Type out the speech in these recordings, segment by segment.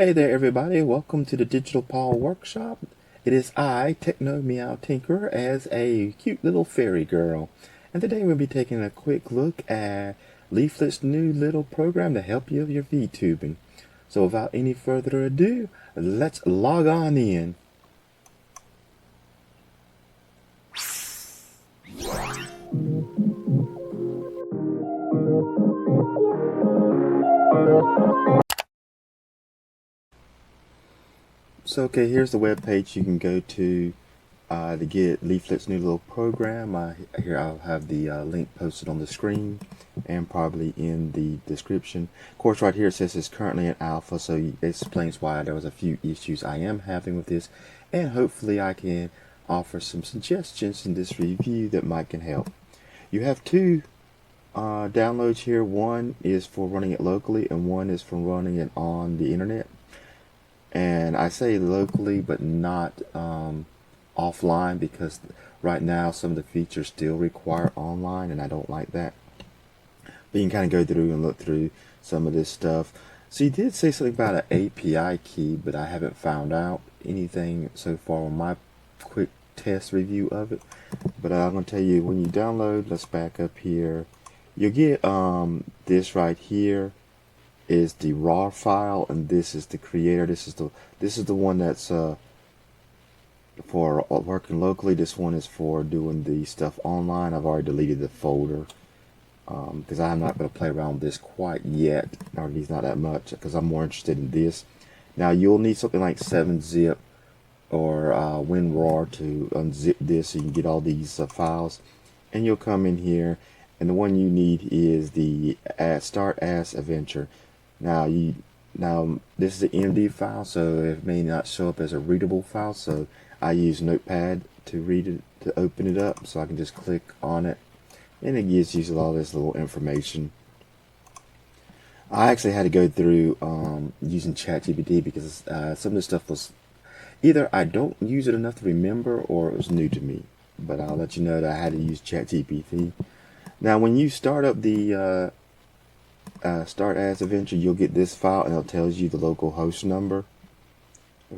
Hey there, everybody. Welcome to the Digital Paul Workshop. It is I, Techno Meow Tinker, as a cute little fairy girl. And today we'll be taking a quick look at Leaflit's new little program to help you with your VTubing. So without any further ado, let's log on in. So okay, here's the web page you can go to get Leaflet's new little program. Here I'll have the link posted on the screen and probably in the description. Of course, right here it says it's currently in alpha, so it explains why there was a few issues I am having with this, and hopefully I can offer some suggestions in this review that might can help. You have two downloads here. One is for running it locally, and one is for running it on the internet. And I say locally, but not offline, because right now some of the features still require online, and I don't like that. But you can kind of go through and look through some of this stuff. So you did say something about an API key, but I haven't found out anything so far on my quick test review of it. But I'm going to tell you, when you download, let's back up here, you'll get this right here is the raw file, and this is the creator. This is the one that's for working locally. This one is for doing the stuff online. I've already deleted the folder because I'm not going to play around with this quite yet, or at least not that much, because I'm more interested in this. Now you'll need something like 7-zip or WinRAR to unzip this so you can get all these files. And you'll come in here, and the one you need is the start as adventure. Now this is an MD file, so it may not show up as a readable file, so I use Notepad to read it, to open it up, so I can just click on it, and it gives you all this little information. I actually had to go through using ChatGPT because some of this stuff was either I don't use it enough to remember, or it was new to me. But I'll let you know that I had to use ChatGPT. Now, when you start up the start as adventure, you'll get this file, and it tells you the local host number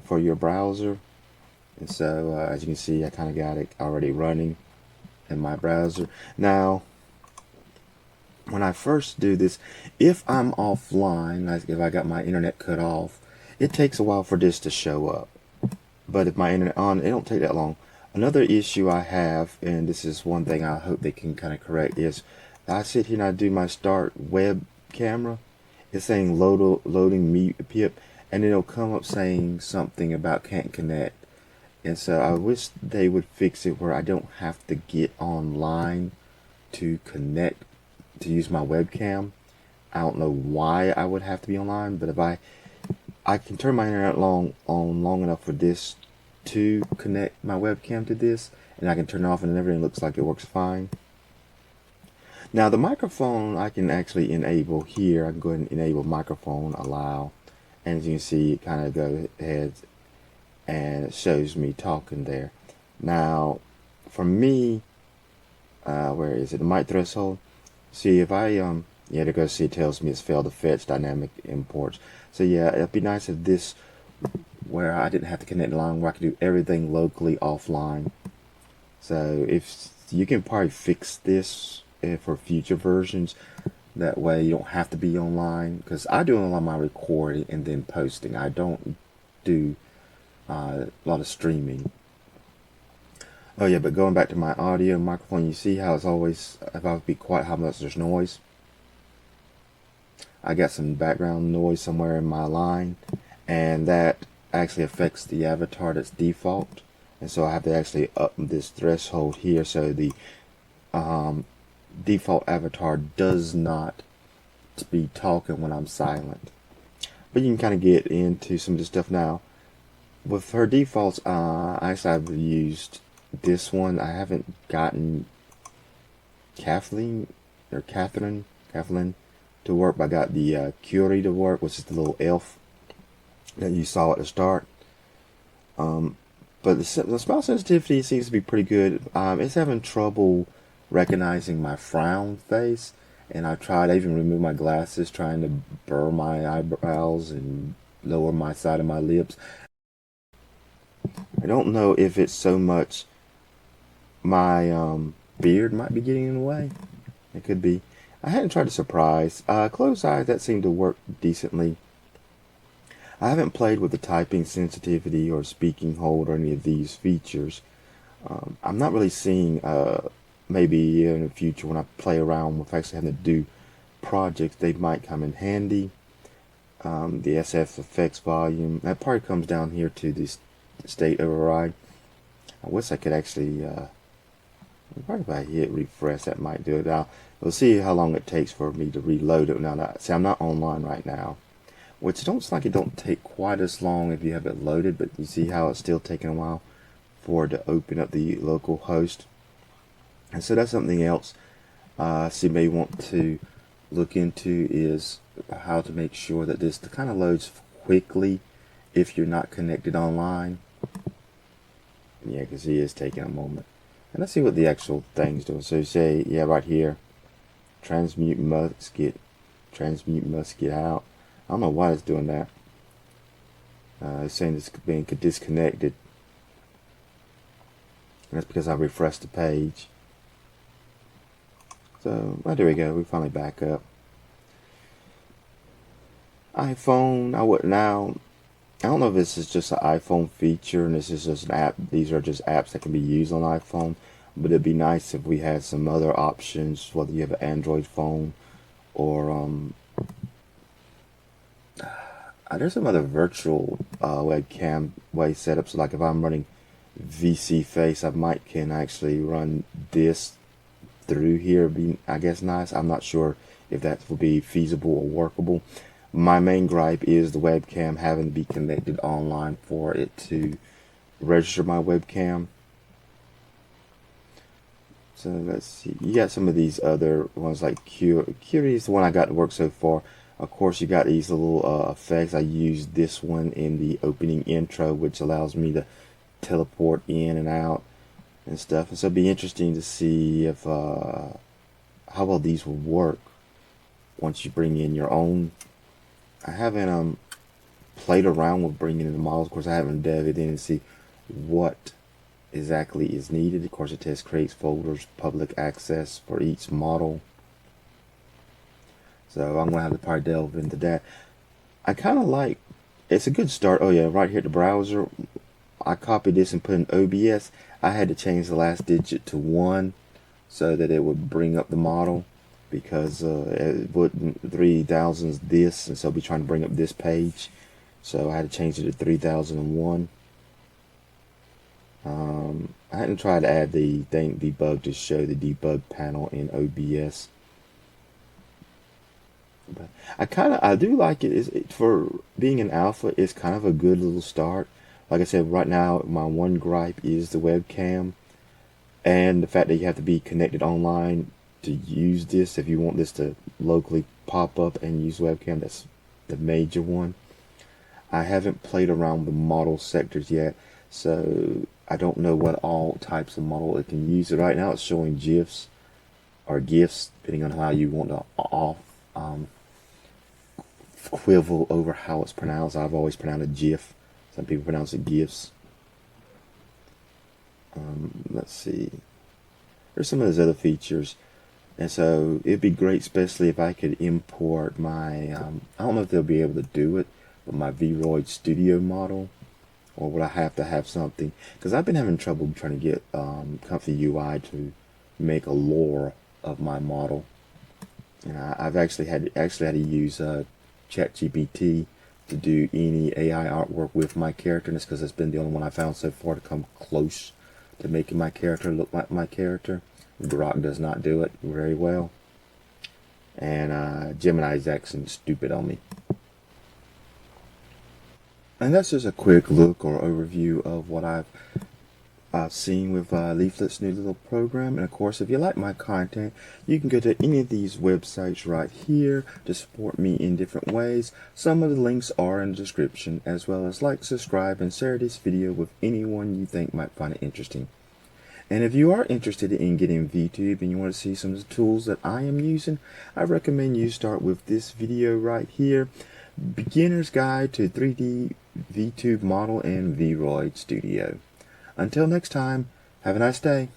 for your browser. And so as you can see, I kind of got it already running in my browser. Now when I first do this, if I'm offline, like if I got my internet cut off, it takes a while for this to show up. But if my internet on, it don't take that long. Another issue I have, and this is one thing I hope they can kind of correct, is I sit here and I do my start web camera. It's saying loading me pip, and it'll come up saying something about can't connect. And so I wish they would fix it where I don't have to get online to connect to use my webcam. I don't know why I would have to be online, but if I can turn my internet on long enough for this to connect my webcam to this, and I can turn it off, and everything looks like it works fine. Now the microphone I can actually enable here. I can go ahead and enable microphone allow, and as you can see, it kind of goes ahead and it shows me talking there. Now for me, where is it, the mic threshold? See, if I yeah, there goes, see, it tells me it's failed to fetch dynamic imports. So yeah, it'd be nice if this, where I didn't have to connect along, where I could do everything locally offline. So if you can probably fix this for future versions, that way you don't have to be online, because I do a lot of my recording and then posting. I don't do a lot of streaming. Oh yeah, but going back to my audio microphone, you see how it's always, if I would be quiet, how much there's noise. I got some background noise somewhere in my line, and that actually affects the avatar that's default, and so I have to actually up this threshold here so the default avatar does not be talking when I'm silent. But you can kind of get into some of this stuff now. With her defaults, actually I've used this one. I haven't gotten Catherine to work, but I got the Curie to work, which is the little elf that you saw at the start. But the smell sensitivity seems to be pretty good. It's having trouble recognizing my frown face, and I even removed my glasses trying to blur my eyebrows and lower my side of my lips. I don't know if it's so much my beard might be getting in the way. It could be. I hadn't tried to surprise. Closed eyes, that seemed to work decently. I haven't played with the typing sensitivity or speaking hold or any of these features. I'm not really seeing, maybe in the future when I play around with actually having to do projects, they might come in handy. The SF effects volume, that part comes down here to this state override. I wish I could actually, probably if I hit refresh, that might do it. Now, we'll see how long it takes for me to reload it. Now, see, I'm not online right now, which it don't like it don't take quite as long if you have it loaded, but you see how it's still taking a while for it to open up the local host. And so that's something else so you may want to look into, is how to make sure that this kind of loads quickly if you're not connected online. Yeah, because it is taking a moment. And let's see what the actual thing's doing. So say, yeah, right here, transmute must get out. I don't know why it's doing that. It's saying it's being disconnected. And that's because I refreshed the page. So, well, there we go. We finally back up. iPhone. I don't know if this is just an iPhone feature and this is just an app. These are just apps that can be used on iPhone. But it'd be nice if we had some other options, whether you have an Android phone or there's some other virtual webcam way setups. Like if I'm running VC Face, I can actually run this through here. Be, I guess, nice. I'm not sure if that will be feasible or workable. My main gripe is the webcam having to be connected online for it to register my webcam. So let's see. You got some of these other ones like Curie is the one I got to work so far. Of course, you got these little effects. I used this one in the opening intro, which allows me to teleport in and out and stuff. And so it'd be interesting to see if how well these will work once you bring in your own. I haven't played around with bringing in the models. Of course, I haven't dove it in and see what exactly is needed. Of course, it just creates folders, public access for each model. So I'm gonna have to probably delve into that. I kind of like. It's a good start. Oh yeah, right here at the browser. I copied this and put in OBS. I had to change the last digit to 1 so that it would bring up the model, because it wouldn't 3000's this, and so I'll be trying to bring up this page. So I had to change it to 3001. I hadn't tried to add the thing debug to show the debug panel in OBS. But I do like it. For being an alpha, it's kind of a good little start. Like I said, right now my one gripe is the webcam and the fact that you have to be connected online to use this. If you want this to locally pop up and use webcam, that's the major one. I haven't played around with the model sectors yet, so I don't know what all types of model it can use. So right now it's showing GIFs or GIFs, depending on how you want to quibble over how it's pronounced. I've always pronounced it GIF. Some people pronounce it GIFs. Let's see. There's some of those other features. And so it'd be great, especially if I could import my, I don't know if they'll be able to do it, but my Vroid Studio model, or would I have to have something? Because I've been having trouble trying to get Comfy UI to make a lore of my model. And I've actually had to use ChatGPT to do any AI artwork with my character, and it's because it's been the only one I found so far to come close to making my character look like my character. Grok does not do it very well, and Gemini's acting stupid on me. And that's just a quick look or overview of what I've seen with Leaflit's new little program. And of course, if you like my content, you can go to any of these websites right here to support me in different ways. Some of the links are in the description, as well as like, subscribe, and share this video with anyone you think might find it interesting. And if you are interested in getting VTube and you want to see some of the tools that I am using, I recommend you start with this video right here. Beginner's Guide to 3D VTube Model in Vroid Studio. Until next time, have a nice day.